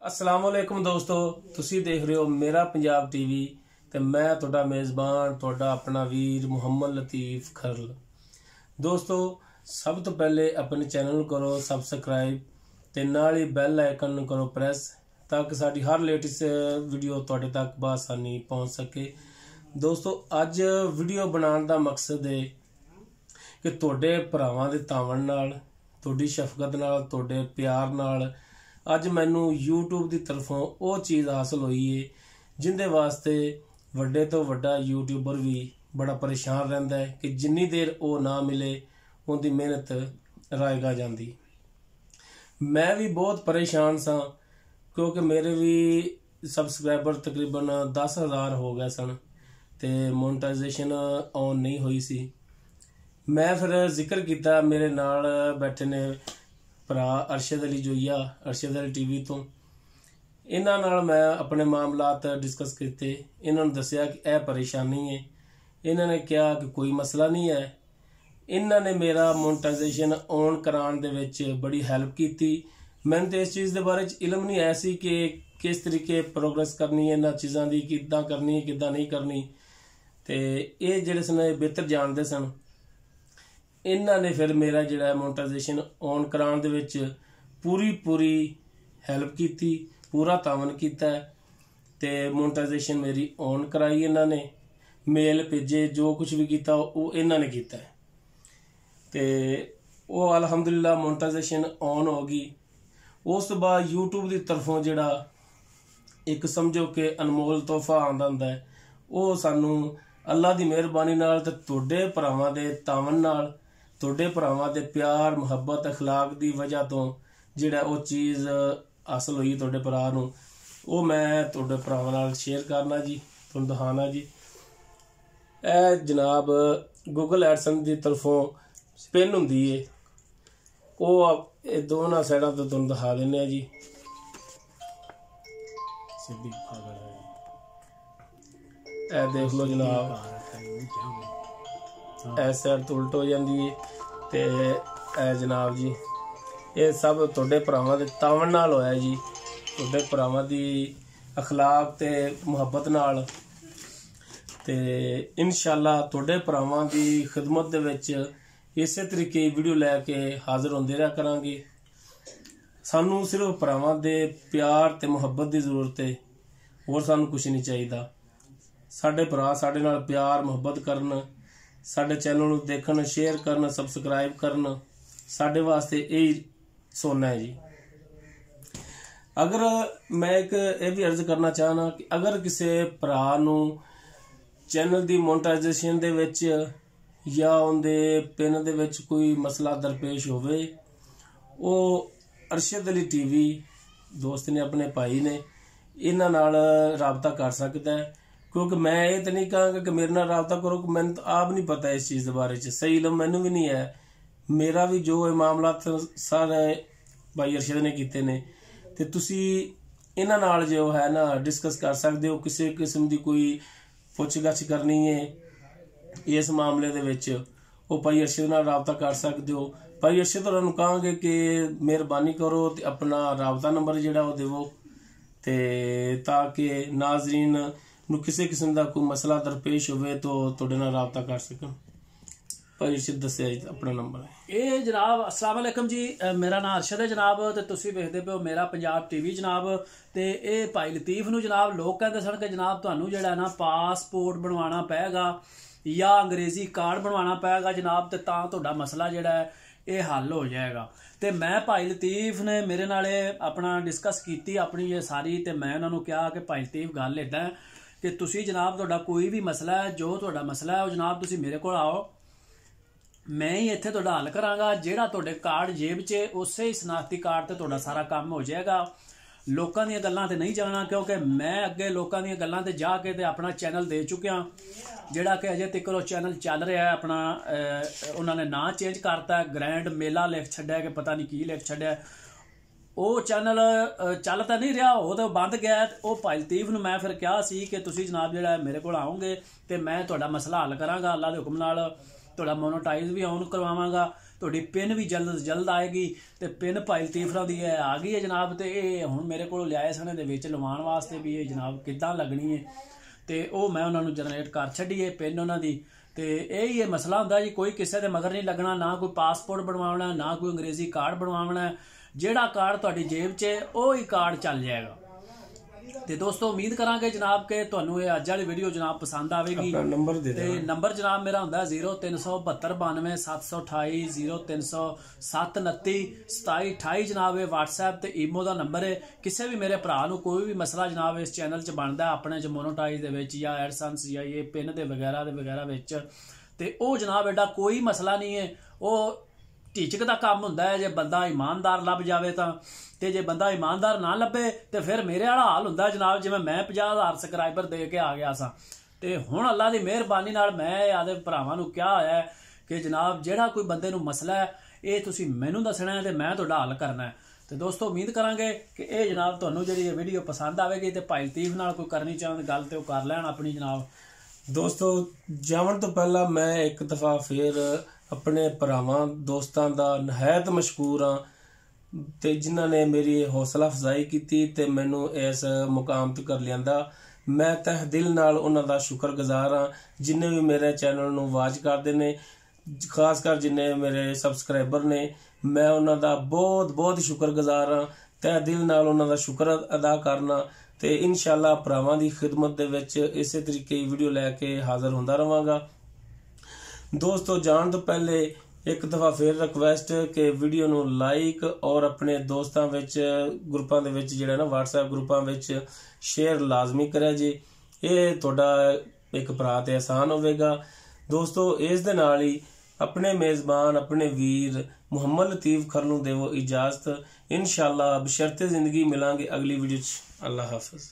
अस्सलाम वालेकुम दोस्तों, तुसी देख रहे हो मेरा पंजाब टीवी ते मैं तुहाडा मेज़बान तुहाडा अपना वीर मुहम्मद लतीफ खरल। दोस्तों, सब तो पहले अपने चैनल नूं करो सबसक्राइब ते नाल ही बैल आइकन नूं करो प्रेस ताकि साडी हर लेटेस्ट वीडियो तुहाडे तक बआसानी पहुंच सके। दोस्तों, अज वीडियो बनाने का मकसद है कि तुहाडे भरावां दे तावन नाल, तुहाडी शफकत नाल, तुहाडे प्यार नाल अज मैनू यूट्यूब की तरफों वो चीज़ हासिल हुई है जिंदे वास्ते वड्डे तो वड्डा यूट्यूबर भी बड़ा परेशान रहिंदा है कि जिन्नी देर वो ना मिले उनकी मेहनत रायगा जाती। मैं भी बहुत परेशान सा क्योंकि मेरे भी सबसक्राइबर तकरीबन 10,000 हो गए सन ते मोनेटाइजेशन ऑन नहीं हुई सी। मैं फिर जिक्र किया मेरे नाल बैठे ने भरा अरशद अली जोईया, अरशद अली टीवी तो इन्हां नाल मैं अपने मामलात डिस्कस किए। इन्होंने दसिया कि यह परेशानी है। इन्होंने कहा कि कोई मसला नहीं है। इन्होंने मेरा मोनेटाइजेशन ऑन कराने दे विच बड़ी हेल्प की। मैंने तो इस चीज़ के बारे इलम नहीं है सी कि किस तरीके प्रोग्रेस करनी है इन्हां चीज़ों की, किद्दां करनी है किद्दां नहीं करनी। तो ये जिहड़े सन बेहतर जानते सन। इन्होंने फिर मेरा जिहड़ा मोनेटाइजेशन ऑन कराने दे विच पूरी हेल्प की, पूरा तावन किया ते मोनेटाइजेशन मेरी ऑन कराई। इन्होंने मेल भेजे, जो कुछ भी किया वो इन्होंने किया ते वो अलहमदुलिल्लाह मोनेटाइजेशन ऑन हो गई। उस तो बाद यूट्यूब की तरफों जिहड़ा एक समझो कि अनमोल तोहफा आंदा हुंदा है, वो सानू अल्लाह की मेहरबानी नाल ते तुहाडे भरावां दे तावन नाल, तुहाडे भरावां दे प्यार मुहब्बत अखलाक की वजह तो जिहड़ा वो चीज़ हासिल हुई तुहाडे भरा नूं, वो मैं तुहाडे भरावां नाल शेयर करना जी, तुहानूं दिखाना जी। ए जनाब गूगल एडसन की तरफों पिन हुंदी है, वो दोनों साइडों तो तुहानूं दिखा दिंदे जी। ए देख लो जनाब, इस साइड तो उल्ट हो जाती है ते ए जनाब जी ये सब तुहाडे भरावां दे तावन नाल होया जी, तुहाडे भरावां दी अखलाक ते मुहब्बत नाल। ते इंशाअल्लाह तुहाडे भरावां दी खिदमत दे विच इसे तरीके वीडियो लैके हाजिर होंदे रहा करांगे। सानू सिर्फ भरावां दे प्यार ते मुहब्बत की जरूरत है, होर सानू कुछ नहीं चाहिए। साडे भरा साडे नाल प्यार मुहब्बत करन, साडे चैनल नूं देखण, शेयर करन, सबसक्राइब करन, साडे वास्ते यही सोना है जी। अगर मैं एक ये भी अर्ज करना चाहना कि अगर किसी भरा नूं चैनल की मोनेटाइजेशन दे विच या उनके पिन दे विच कोई मसला दरपेश होवे, वो अरशद अली टीवी दोस्त ने अपने भाई ने इन्हां नाल राबता कर सकता है। क्योंकि मैं ये तो नहीं कहूँगा कि मेरे नाल राबता करो, मैंने तो आप नहीं पता इस चीज़ के बारे च, सही इलम मैनू भी नहीं है। मेरा भी जो मामला सारे भाई अरशद ने किए ने ते तुसी इन्हां नाल जो है ना डिस्कस कर सकते हो। किसी किस्म की कोई पुछ गछ करनी है इस मामले दे विच, वो भाई अरशद नाल राबता कर सकते हो। भाई अरशद होरां नूं कहांगे कि मेहरबानी करो ते अपना राबता नंबर जिहड़ा वो देवो ते ताकि नाजरीन नूं किसी किस्म का कोई मसला दरपेश होवे तो तुहाडे नाल राबता कर सकन। भाई अरशद दस्सिया जी अपना नंबर है। ये जनाब अस्सलाम वालेकुम जी, मेरा नाम अरशद है जनाब ते तुसीं वेखदे पे हो मेरा पंजाब टीवी जनाब। ते ये भाई लतीफ नूं जनाब लोग कहते सन कि जनाब तुहानूं जिहड़ा ना पासपोर्ट बनवाना पेगा या अंग्रेजी कार्ड बनवाना पेगा जनाब, ते तां तुहाडा मसला जिहड़ा है ये हल हो जाएगा। तो मैं भाई लतीफ ने मेरे नाल अपना डिस्कस की अपनी ये सारी, तो मैं उन्होंने कहा कि भाई लतीफ गल इदां है कि तुसी जनाब तुहाडा कोई भी मसला है, जो तुहाडा मसला है वो जनाब तुसी मेरे कोल आओ, मैं ही इत्थे तुहाडा हल करांगा। जिहड़ा तुहाडे कार्ड जेब च उसे ही शनाख्ती कार्ड ते तुहाडा सारा काम हो जाएगा। लोकां दीयां गल्लां ते नहीं जाना, क्योंकि मैं अगे लोकां दीयां गल्लां ते जाके ते अपना चैनल दे चुकिया, जिहड़ा कि अजे तक वो चैनल चल रहा है। अपना उन्होंने नाम चेंज करता है, ग्रैंड मेला लिख छड्या कि पता नहीं की लिख छड्या। वो चैनल चल तो नहीं रहा, वो तो बंद गया। वो भाई लतीफ नूं मैं फिर कहा सी कि तुसीं जनाब जिहड़ा मेरे कोल आओगे तो मैं तुहाडा मसला हल करांगा, अल्लाह दे हुक्म नाल तुहाडा मोनेटाइज भी ऑन करवावांगा ਤੁਹਾਡੀ ਪਿਨ ਵੀ ਜਲਦ ਆਏਗੀ। ਤੇ ਪਿਨ ਭਾਈ ਲਤੀਫ ਹੋਰਾਂ ਦੀ ਆ ਗਈ ਹੈ ਜਨਾਬ। ਤੇ ਇਹ ਹੁਣ ਮੇਰੇ ਕੋਲ ਲਿਆਏ ਸਨ ਦੇ ਵਿੱਚ ਲਵਾਉਣ ਵਾਸਤੇ ਵੀ ਇਹ ਜਨਾਬ ਕਿੱਦਾਂ ਲੱਗਣੀ ਹੈ, ਤੇ ਉਹ ਮੈਂ ਉਹਨਾਂ ਨੂੰ ਜਨਰੇਟ ਕਰ ਛੱਡੀ ਪਿਨ ਉਹਨਾਂ ਦੀ। ਤੇ ਇਹ ਮਸਲਾ ਹੁੰਦਾ ਜੀ, ਕੋਈ ਕਿਸੇ ਦੇ ਮਗਰ ਨਹੀਂ ਲੱਗਣਾ, ਨਾ ਕੋਈ ਪਾਸਪੋਰਟ ਬਣਵਾਉਣਾ, ਨਾ ਕੋਈ ਅੰਗਰੇਜ਼ੀ ਕਾਰਡ ਬਣਵਾਉਣਾ। ਜਿਹੜਾ ਕਾਰਡ ਤੁਹਾਡੀ ਜੇਬ 'ਚ ਉਹ ਹੀ ਕਾਰਡ ਚੱਲ ਜਾਏਗਾ। ਤੇ ਦੋਸਤੋ ਉਮੀਦ ਕਰਾਂਗੇ ਜਨਾਬ ਕਿ ਤੁਹਾਨੂੰ ਇਹ ਅੱਜ ਵਾਲੀ ਵੀਡੀਓ ਜਨਾਬ ਪਸੰਦ ਆਵੇਗੀ। ਤੇ ਨੰਬਰ ਜਨਾਬ ਮੇਰਾ ਹੁੰਦਾ 037292 728 030729 2728 ਜਨਾਬ। ਇਹ WhatsApp ਤੇ ਈਮੋ ਦਾ ਨੰਬਰ ਹੈ। ਕਿਸੇ ਵੀ ਮੇਰੇ ਭਰਾ ਨੂੰ ਕੋਈ ਵੀ ਮਸਲਾ ਜਨਾਬ ਇਸ ਚੈਨਲ 'ਚ ਬਣਦਾ ਆਪਣੇ 'ਚ ਮੋਨੋਟਾਈਜ਼ ਦੇ ਵਿੱਚ ਜਾਂ ਐਡਸੈਂਸ ਜਾਂ ਇਹ ਪਿਨ ਦੇ ਵਗੈਰਾ ਵਿੱਚ, ਤੇ ਉਹ ਜਨਾਬ ਐਡਾ ਕੋਈ ਮਸਲਾ ਨਹੀਂ ਹੈ। ਉਹ ਢੀਚਕ ਦਾ ਕੰਮ ਹੁੰਦਾ ਹੈ। ਜੇ ਬੰਦਾ ਇਮਾਨਦਾਰ ਲੱਭ ਜਾਵੇ ਤਾਂ, ਤੇ ਜੇ ਬੰਦਾ ਇਮਾਨਦਾਰ ਨਾ ਲੱਭੇ ਤੇ ਫਿਰ ਮੇਰੇ ਵਾਲਾ ਹਾਲ ਹੁੰਦਾ ਜਨਾਬ ਜਿਵੇਂ ਮੈਂ 50,000 ਸਬਸਕ੍ਰਾਈਬਰ ਦੇ ਕੇ ਆ ਗਿਆ ਸਾਂ। ਤੇ ਹੁਣ ਅੱਲਾ ਦੀ ਮਿਹਰਬਾਨੀ ਨਾਲ ਮੈਂ ਆਦੇ ਭਰਾਵਾਂ ਨੂੰ ਕਿਹਾ ਹੋਇਆ ਹੈ ਕਿ ਜਨਾਬ ਜਿਹੜਾ ਕੋਈ ਬੰਦੇ ਨੂੰ ਮਸਲਾ ਹੈ ਇਹ ਤੁਸੀਂ ਮੈਨੂੰ ਦੱਸਣਾ ਹੈ ਤੇ ਮੈਂ ਤੁਹਾਡਾ ਹੱਲ ਕਰਨਾ ਹੈ। ਤੇ ਦੋਸਤੋ ਉਮੀਦ ਕਰਾਂਗੇ ਕਿ ਇਹ ਜਨਾਬ ਤੁਹਾਨੂੰ ਜਿਹੜੀ ਇਹ ਵੀਡੀਓ ਪਸੰਦ ਆਵੇਗੀ। ਤੇ ਭਾਈ ਲਤੀਫ ਨਾਲ ਕੋਈ ਕਰਨੀ ਚਾਹੁੰਦੇ ਗੱਲ ਤੇ ਉਹ ਕਰ ਲੈਣ ਆਪਣੀ ਜਨਾਬ। ਦੋਸਤੋ ਜਾਵਣ ਤੋਂ ਪਹਿਲਾਂ ਮੈਂ ਇੱਕ ਦਫਾ ਫਿਰ ਆਪਣੇ ਭਰਾਵਾਂ ਦੋਸਤਾਂ ਦਾ ਨਹਾਇਤ ਮਸ਼ਕੂਰ ਹਾਂ ਤੇ ਜਿਨ੍ਹਾਂ ਨੇ ਮੇਰੀ ਹੌਸਲਾ ਅਫਜ਼ਾਈ ਕੀਤੀ ਤੇ ਮੈਨੂੰ ਇਸ ਮੁਕਾਮ ਤੱਕ ਲਿਆਂਦਾ। ਮੈਂ ਤਹਿ ਦਿਲ ਨਾਲ ਉਹਨਾਂ ਦਾ ਸ਼ੁਕਰਗੁਜ਼ਾਰ ਹਾਂ ਜਿਨ੍ਹਾਂ ਵੀ ਮੇਰੇ ਚੈਨਲ ਨੂੰ ਵਾਚ ਕਰਦੇ ਨੇ, ਖਾਸ ਕਰ ਜਿੰਨੇ ਮੇਰੇ ਸਬਸਕ੍ਰਾਈਬਰ ਨੇ। ਮੈਂ ਉਹਨਾਂ ਦਾ ਬਹੁਤ ਸ਼ੁਕਰਗੁਜ਼ਾਰ ਹਾਂ। ਤਹਿ ਦਿਲ ਨਾਲ ਉਹਨਾਂ ਦਾ ਸ਼ੁਕਰ ਅਦਾ ਕਰਨਾ ਤੇ ਇਨਸ਼ਾਅੱਲਾ ਭਰਾਵਾਂ ਦੀ ਖਿਦਮਤ ਦੇ ਵਿੱਚ ਇਸੇ ਤਰੀਕੇ ਦੀ ਵੀਡੀਓ ਲੈ ਕੇ ਹਾਜ਼ਰ ਹੁੰਦਾ ਰਵਾਂਗਾ। ਦੋਸਤੋ ਜਾਣ ਤੋਂ ਪਹਿਲੇ ਇੱਕ ਦਫਾ ਫਿਰ ਰਿਕਵੈਸਟ ਕਿ ਵੀਡੀਓ ਨੂੰ ਲਾਈਕ ਔਰ ਆਪਣੇ ਦੋਸਤਾਂ ਵਿੱਚ ਗਰੁੱਪਾਂ ਦੇ ਵਿੱਚ ਜਿਹੜਾ ਨਾ WhatsApp ਗਰੁੱਪਾਂ ਵਿੱਚ ਸ਼ੇਅਰ ਲਾਜ਼ਮੀ ਕਰਿਆ ਜੀ। ਇਹ ਤੁਹਾਡਾ ਇੱਕ ਭਰਾ ਤੇ ਆਸਾਨ ਹੋਵੇਗਾ। ਦੋਸਤੋ ਇਸ ਦੇ ਨਾਲ ਹੀ ਆਪਣੇ ਮੇਜ਼ਬਾਨ ਆਪਣੇ ਵੀਰ ਮੁਹੰਮਦ ਲਤੀਫ ਖਰਲ ਨੂੰ ਦੇਵੋ ਇਜਾਜ਼ਤ। ਇਨਸ਼ਾਅੱਲਾ ਬਸ਼ਰਤੇ ਜ਼ਿੰਦਗੀ ਮਿਲਾਂਗੇ ਅਗਲੀ ਵੀਡੀਓ 'ਚ। ਅੱਲਾ ਹਾਫਿਜ਼।